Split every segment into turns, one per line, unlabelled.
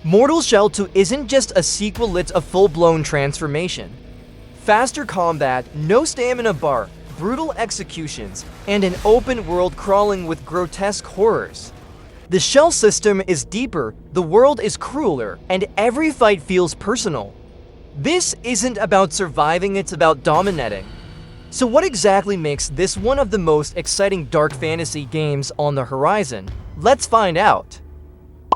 Mortal Shell 2 isn't just a sequel, it's a full-blown transformation. Faster combat, no stamina bar, brutal executions, and an open world crawling with grotesque horrors. The shell system is deeper, the world is crueler, and every fight feels personal. This isn't about surviving, it's about dominating. So what exactly makes this one of the most exciting dark fantasy games on the horizon? Let's find out.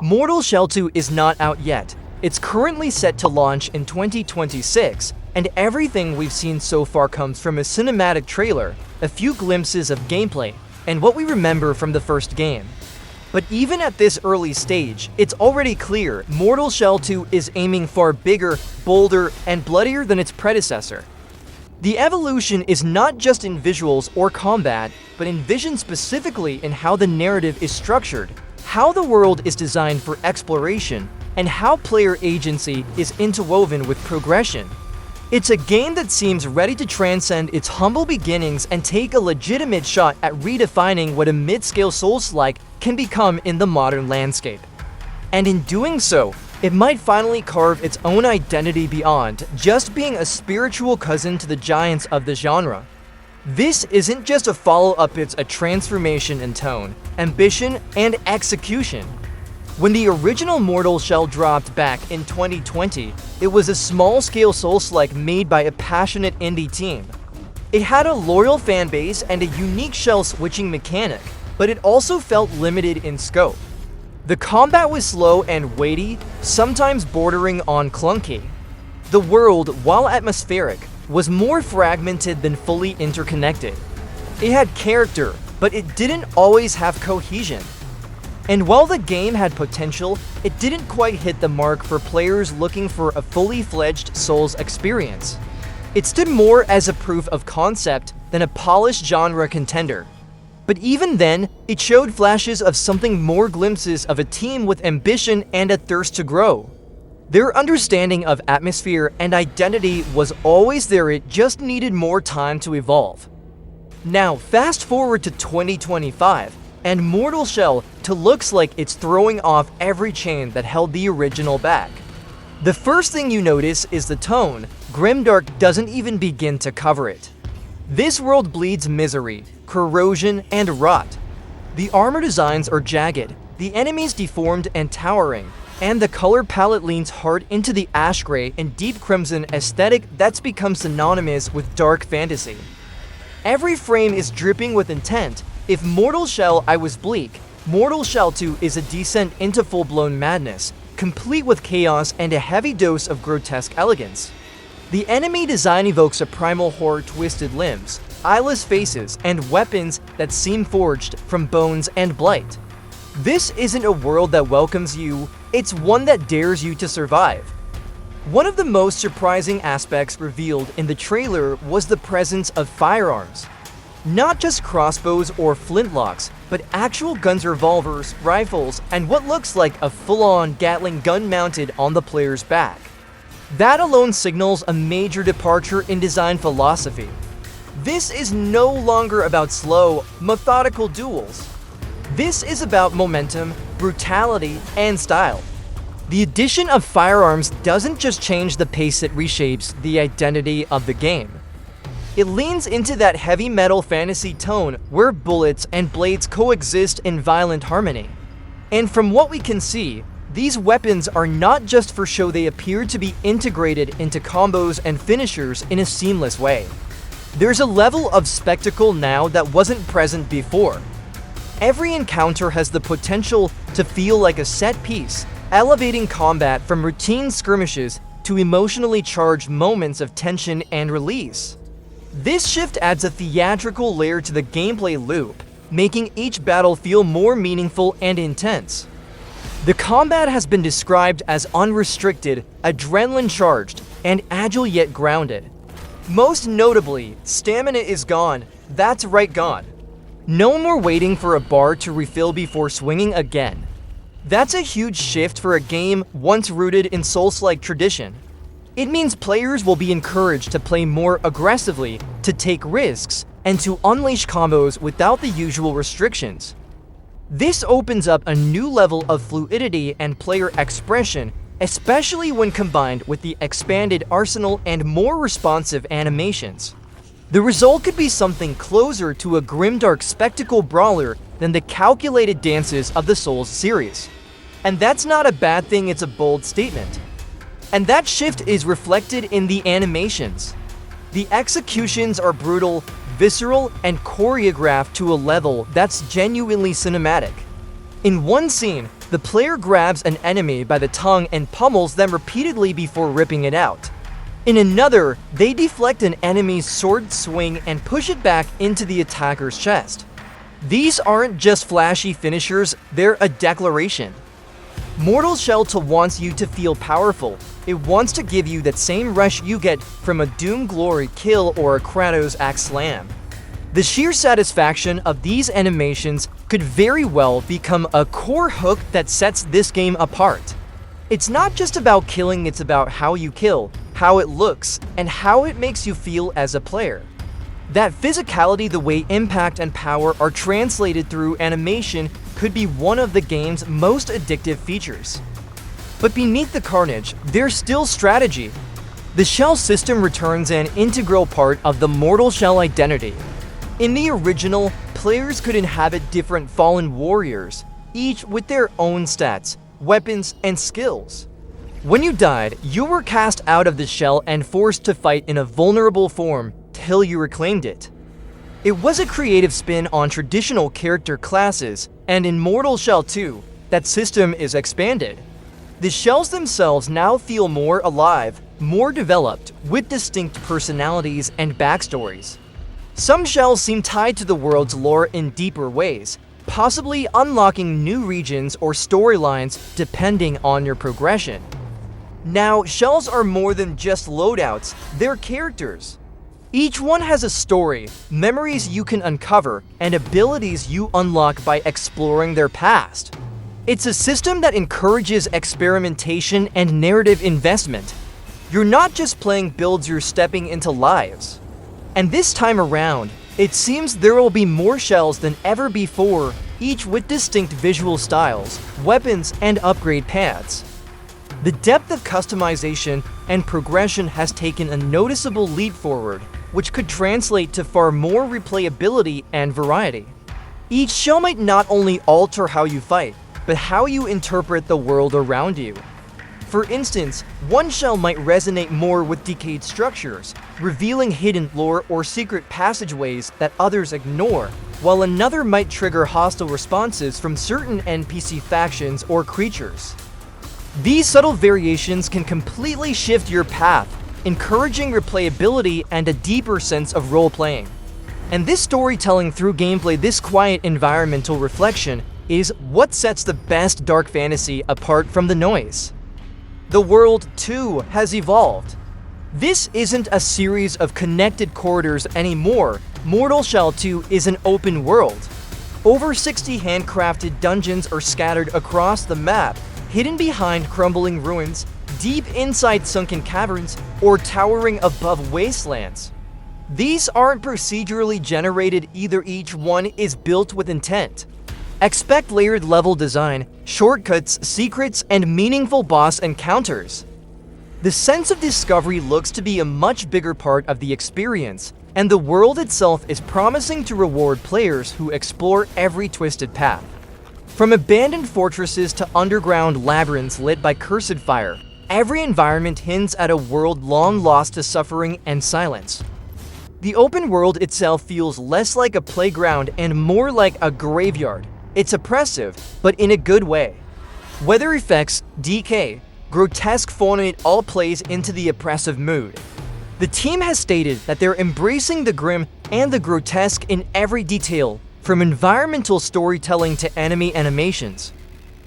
Mortal Shell 2 is not out yet. It's currently set to launch in 2026, and everything we've seen so far comes from a cinematic trailer, a few glimpses of gameplay, and what we remember from the first game. But even at this early stage, it's already clear Mortal Shell 2 is aiming far bigger, bolder, and bloodier than its predecessor. The evolution is not just in visuals or combat, but envisioned specifically in how the narrative is structured, how the world is designed for exploration, and how player agency is interwoven with progression. It's a game that seems ready to transcend its humble beginnings and take a legitimate shot at redefining what a mid-scale Soulslike can become in the modern landscape. And in doing so, it might finally carve its own identity beyond just being a spiritual cousin to the giants of the genre. This isn't just a follow-up, it's a transformation in tone, ambition, and execution. When the original Mortal Shell dropped back in 2020, it was a small-scale Soulslike made by a passionate indie team. It had a loyal fan base and a unique shell switching mechanic, but it also felt limited in scope. The combat was slow and weighty, sometimes bordering on clunky. The world, while atmospheric, was more fragmented than fully interconnected. It had character, but it didn't always have cohesion. And while the game had potential, it didn't quite hit the mark for players looking for a fully fledged Souls experience. It stood more as a proof of concept than a polished genre contender. But even then, it showed flashes of something more, glimpses of a team with ambition and a thirst to grow. Their understanding of atmosphere and identity was always there, it just needed more time to evolve. Now, fast forward to 2025, and Mortal Shell 2 looks like it's throwing off every chain that held the original back. The first thing you notice is the tone. Grimdark doesn't even begin to cover it. This world bleeds misery, corrosion, and rot. The armor designs are jagged, the enemies deformed and towering, and the color palette leans hard into the ash gray and deep crimson aesthetic that's become synonymous with dark fantasy. Every frame is dripping with intent. If Mortal Shell I was bleak, Mortal Shell 2 is a descent into full-blown madness, complete with chaos and a heavy dose of grotesque elegance. The enemy design evokes a primal horror, twisted limbs, eyeless faces, and weapons that seem forged from bones and blight. This isn't a world that welcomes you, it's one that dares you to survive. One of the most surprising aspects revealed in the trailer was the presence of firearms. Not just crossbows or flintlocks, but actual guns, revolvers, rifles, and what looks like a full-on Gatling gun mounted on the player's back. That alone signals a major departure in design philosophy. This is no longer about slow, methodical duels. This is about momentum, brutality, and style. The addition of firearms doesn't just change the pace, it reshapes the identity of the game. It leans into that heavy metal fantasy tone where bullets and blades coexist in violent harmony. And from what we can see, these weapons are not just for show, they appear to be integrated into combos and finishers in a seamless way. There's a level of spectacle now that wasn't present before. Every encounter has the potential to feel like a set piece, elevating combat from routine skirmishes to emotionally charged moments of tension and release. This shift adds a theatrical layer to the gameplay loop, making each battle feel more meaningful and intense. The combat has been described as unrestricted, adrenaline-charged, and agile yet grounded. Most notably, stamina is gone. That's right, gone. No more waiting for a bar to refill before swinging again. That's a huge shift for a game once rooted in Souls-like tradition. It means players will be encouraged to play more aggressively, to take risks, and to unleash combos without the usual restrictions. This opens up a new level of fluidity and player expression, especially when combined with the expanded arsenal and more responsive animations. The result could be something closer to a grimdark spectacle brawler than the calculated dances of the Souls series. And that's not a bad thing, it's a bold statement. And that shift is reflected in the animations. The executions are brutal, visceral, and choreographed to a level that's genuinely cinematic. In one scene, the player grabs an enemy by the tongue and pummels them repeatedly before ripping it out. In another, they deflect an enemy's sword swing and push it back into the attacker's chest. These aren't just flashy finishers, they're a declaration. Mortal Shell wants you to feel powerful. It wants to give you that same rush you get from a Doom Glory kill or a Kratos axe slam. The sheer satisfaction of these animations could very well become a core hook that sets this game apart. It's not just about killing, it's about how you kill, how it looks, and how it makes you feel as a player. That physicality, the way impact and power are translated through animation, could be one of the game's most addictive features. But beneath the carnage, there's still strategy. The shell system returns an integral part of the Mortal Shell identity. In the original, players could inhabit different fallen warriors, each with their own stats, weapons, and skills. When you died, you were cast out of the shell and forced to fight in a vulnerable form till you reclaimed it. It was a creative spin on traditional character classes, and in Mortal Shell 2, that system is expanded. The shells themselves now feel more alive, more developed, with distinct personalities and backstories. Some shells seem tied to the world's lore in deeper ways, possibly unlocking new regions or storylines depending on your progression. Now, shells are more than just loadouts, they're characters. Each one has a story, memories you can uncover, and abilities you unlock by exploring their past. It's a system that encourages experimentation and narrative investment. You're not just playing builds, you're stepping into lives. And this time around, it seems there will be more shells than ever before, each with distinct visual styles, weapons, and upgrade paths. The depth of customization and progression has taken a noticeable leap forward, which could translate to far more replayability and variety. Each shell might not only alter how you fight, but how you interpret the world around you. For instance, one shell might resonate more with decayed structures, revealing hidden lore or secret passageways that others ignore, while another might trigger hostile responses from certain NPC factions or creatures. These subtle variations can completely shift your path, encouraging replayability and a deeper sense of role-playing. And this storytelling through gameplay, this quiet environmental reflection, is what sets the best dark fantasy apart from the noise. The world, too, has evolved. This isn't a series of connected corridors anymore. Mortal Shell 2 is an open world. Over 60 handcrafted dungeons are scattered across the map, hidden behind crumbling ruins, deep inside sunken caverns, or towering above wastelands. These aren't procedurally generated either, each one is built with intent. Expect layered level design, shortcuts, secrets, and meaningful boss encounters. The sense of discovery looks to be a much bigger part of the experience, and the world itself is promising to reward players who explore every twisted path. From abandoned fortresses to underground labyrinths lit by cursed fire, every environment hints at a world long lost to suffering and silence. The open world itself feels less like a playground and more like a graveyard. It's oppressive, but in a good way. Weather effects, decay, grotesque fauna, it all plays into the oppressive mood. The team has stated that they're embracing the grim and the grotesque in every detail, from environmental storytelling to enemy animations.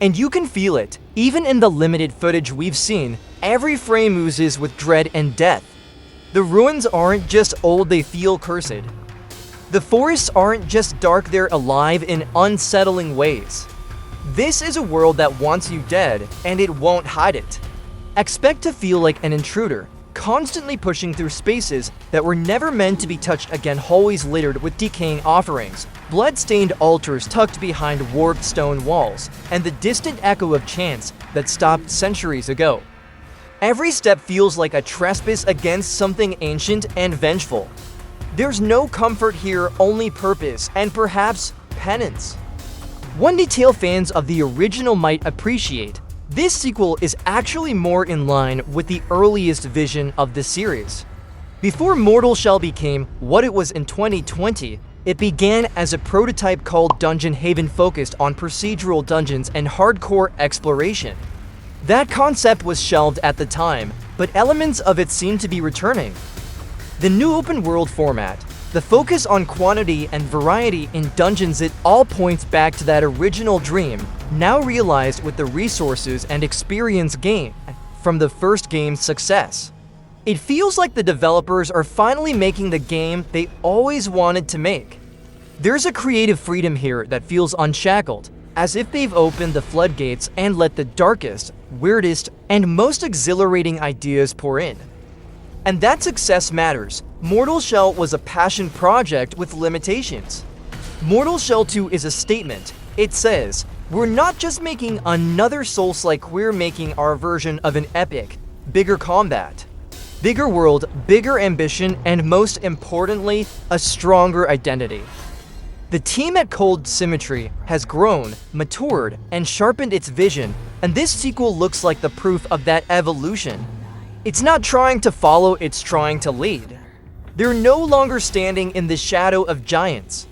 And you can feel it, even in the limited footage we've seen. Every frame oozes with dread and death. The ruins aren't just old, they feel cursed. The forests aren't just dark, they're alive in unsettling ways. This is a world that wants you dead, and it won't hide it. Expect to feel like an intruder, constantly pushing through spaces that were never meant to be touched, again hallways littered with decaying offerings, blood-stained altars tucked behind warped stone walls, and the distant echo of chants that stopped centuries ago. Every step feels like a trespass against something ancient and vengeful. There's no comfort here, only purpose, and perhaps penance. One detail fans of the original might appreciate: this sequel is actually more in line with the earliest vision of the series. Before Mortal Shell became what it was in 2020, it began as a prototype called Dungeon Haven, focused on procedural dungeons and hardcore exploration. That concept was shelved at the time, but elements of it seem to be returning. The new open world format, the focus on quantity and variety in dungeons, it all points back to that original dream, now realized with the resources and experience gained from the first game's success. It feels like the developers are finally making the game they always wanted to make. There's a creative freedom here that feels unshackled, as if they've opened the floodgates and let the darkest, weirdest, and most exhilarating ideas pour in. And that success matters. Mortal Shell was a passion project with limitations. Mortal Shell 2 is a statement. It says, we're not just making another Soulslike, we're making our version of an epic, bigger combat, bigger world, bigger ambition, and most importantly, a stronger identity. The team at Cold Symmetry has grown, matured, and sharpened its vision, and this sequel looks like the proof of that evolution. It's not trying to follow, it's trying to lead. They're no longer standing in the shadow of giants.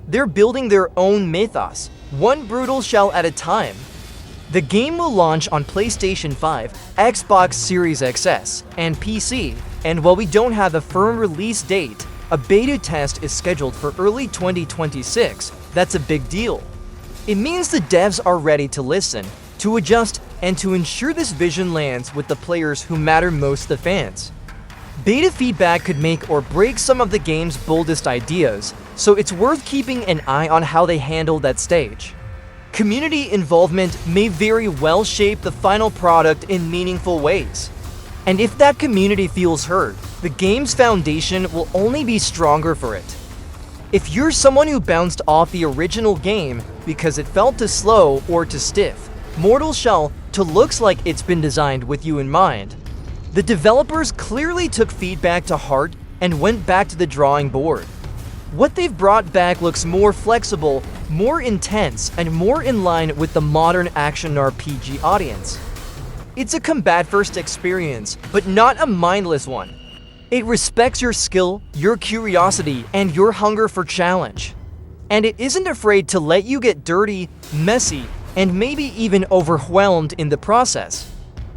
They're building their own mythos, one brutal shell at a time. The game will launch on PlayStation 5, Xbox Series XS, and PC, and while we don't have a firm release date, a beta test is scheduled for early 2026. That's a big deal. It means the devs are ready to listen, to adjust, and to ensure this vision lands with the players who matter most, the fans. Beta feedback could make or break some of the game's boldest ideas, so it's worth keeping an eye on how they handle that stage. Community involvement may very well shape the final product in meaningful ways. And if that community feels heard, the game's foundation will only be stronger for it. If you're someone who bounced off the original game because it felt too slow or too stiff, Mortal Shell 2 looks like it's been designed with you in mind. The developers clearly took feedback to heart and went back to the drawing board. What they've brought back looks more flexible, more intense, and more in line with the modern action RPG audience. It's a combat-first experience, but not a mindless one. It respects your skill, your curiosity, and your hunger for challenge. And it isn't afraid to let you get dirty, messy, and maybe even overwhelmed in the process.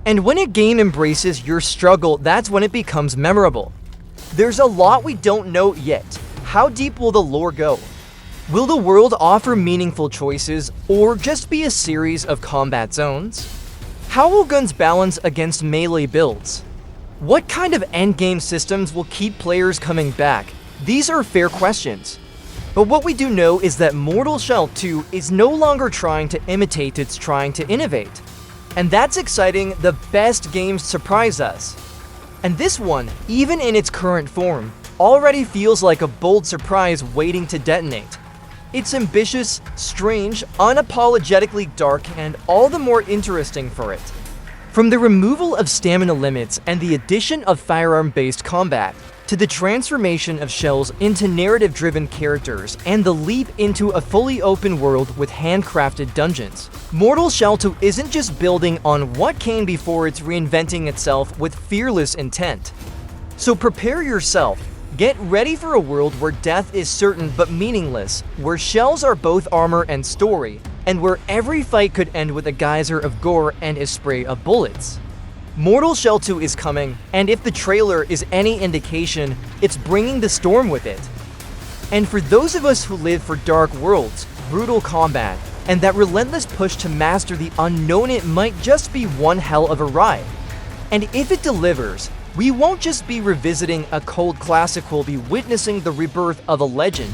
And when a game embraces your struggle, that's when it becomes memorable. There's a lot we don't know yet. How deep will the lore go? Will the world offer meaningful choices, or just be a series of combat zones? How will guns balance against melee builds? What kind of endgame systems will keep players coming back? These are fair questions. But what we do know is that Mortal Shell 2 is no longer trying to imitate, it's trying to innovate. And that's exciting. The best games surprise us. And this one, even in its current form, already feels like a bold surprise waiting to detonate. It's ambitious, strange, unapologetically dark, and all the more interesting for it. From the removal of stamina limits and the addition of firearm-based combat, to the transformation of shells into narrative-driven characters and the leap into a fully open world with handcrafted dungeons, Mortal Shell 2 isn't just building on what came before, it's reinventing itself with fearless intent. So prepare yourself. Get ready for a world where death is certain but meaningless, where shells are both armor and story, and where every fight could end with a geyser of gore and a spray of bullets. Mortal Shell 2 is coming, and if the trailer is any indication, it's bringing the storm with it. And for those of us who live for dark worlds, brutal combat, and that relentless push to master the unknown, it might just be one hell of a ride. And if it delivers, we won't just be revisiting a cold classic, we'll be witnessing the rebirth of a legend.